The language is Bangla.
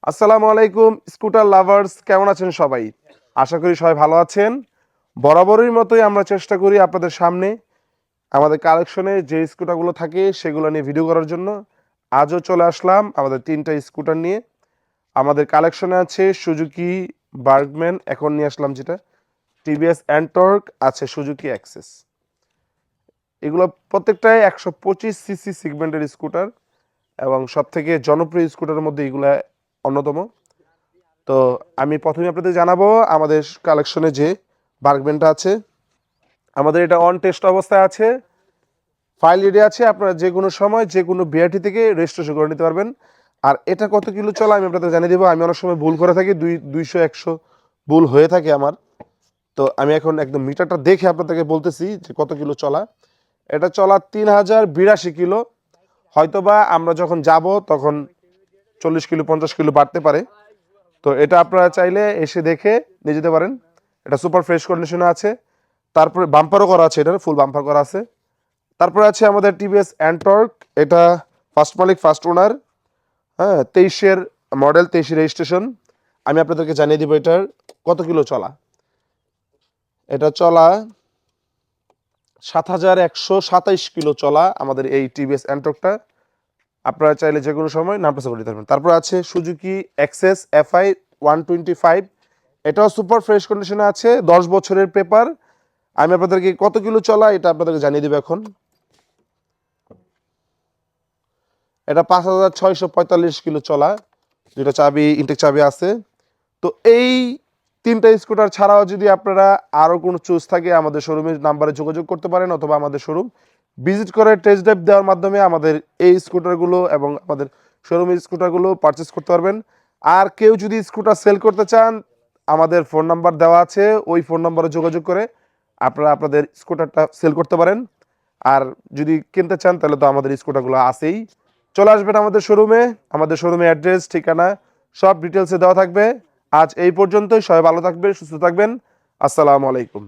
আসসালামু আলাইকুম স্কুটার লাভার্স, কেমন আছেন সবাই? আশা করি সবাই ভালো আছেন। বরাবরের মতোই আমরা চেষ্টা করি আপনাদের সামনে আমাদের কালেকশনে যে স্কুটারগুলো থাকে সেগুলো নিয়ে ভিডিও করার জন্য। আজও চলে আসলাম আমাদের ৩টা স্কুটার নিয়ে। আমাদের কালেকশনে আছে সুজুকি বার্গম্যান, এখন নিয়ে আসলাম যেটা টিভিএস অ্যান্টর্ক, আছে সুজুকি অ্যাক্সেস। এগুলো প্রত্যেকটাই ১২৫ সিসি সেগমেন্টের স্কুটার এবং সবথেকে জনপ্রিয় স্কুটারের মধ্যে এগুলা অন্যতম। তো আমি প্রথমে আপনাদের জানাবো আমাদের কালেকশনে যে বার্গম্যানটা আছে, আমাদের এটা অন টেস্ট অবস্থায় আছে, ফাইল রেডি আছে। আপনারা যে কোনো সময় যে কোনো বিআরটি থেকে রেজিস্ট্রেশন করে নিতে পারবেন। আর এটা কত কিলো চলা আমি আপনাদের জানিয়ে দেবো। আমি অনেক সময় ভুল করে থাকি, 200-100 ভুল হয়ে থাকে আমার। তো আমি এখন একদম মিটারটা দেখে আপনাদেরকে বলতেছি যে কত কিলো চলা। এটা চলা 3082 কিলো। হয়তোবা আমরা যখন যাব তখন 40 কিলো 50 কিলো বাড়তে পারে। তো এটা আপনারা চাইলে এসে দেখে নিয়ে যেতে পারেন। এটা সুপার ফ্রেশ কন্ডিশনে আছে। তারপরে বাম্পারও করা আছে, এটার ফুল বাম্পার করা আছে। তারপরে আছে আমাদের টিভিএস অ্যান্টর্ক, এটা ফার্স্ট মালিক ফার্স্ট ওনার, হ্যাঁ, 23-এর মডেল, 23 রেজিস্ট্রেশন। আমি আপনাদেরকে জানিয়ে দিব এটার কত কিলো চলা। এটা চলা 7127 কিলো চলা আমাদের এই টিভিএস অ্যান্টর্কটা। আপনারা চাইলে যে কোনো সময় নাম প্রচার করতে পারবেন। তারপর আছে সুজুকি অ্যাক্সেস এফআই 125, এটাও সুপার ফ্রেশ কন্ডিশনে আছে, 10 বছরের পেপার। আমি আপনাদেরকে কত কিলো চলা এটা আপনাদেরকে জানিয়ে দেবো এখন। এটা 5645 কিলো চলা, যেটা চাবি ইনটেক চাবি আছে। তো এই 3টা স্কুটার ছাড়াও যদি আপনারা আরও কোনো চুজ থাকে আমাদের শোরুমের নাম্বারে যোগাযোগ করতে পারেন, অথবা আমাদের শোরুম ভিজিট করে টেস্ট ড্রাইভ দেওয়ার মাধ্যমে আমাদের এই স্কুটারগুলো এবং আমাদের শোরুমের স্কুটারগুলো পারচেস করতে পারবেন। আর কেউ যদি স্কুটার সেল করতে চান, আমাদের ফোন নাম্বার দেওয়া আছে, ওই ফোন নাম্বারে যোগাযোগ করে আপনারা আপনাদের স্কুটারটা সেল করতে পারেন। আর যদি কিনতে চান তাহলে তো আমাদের স্কুটারগুলো আছেই, চলে আসবেন আমাদের শোরুমে। আমাদের শোরুমে অ্যাড্রেস, ঠিকানা সব ডিটেলসে দেওয়া থাকবে। আজ এই পর্যন্তই। সবাই ভালো থাকবেন, সুস্থ থাকবেন। আসসালামু আলাইকুম।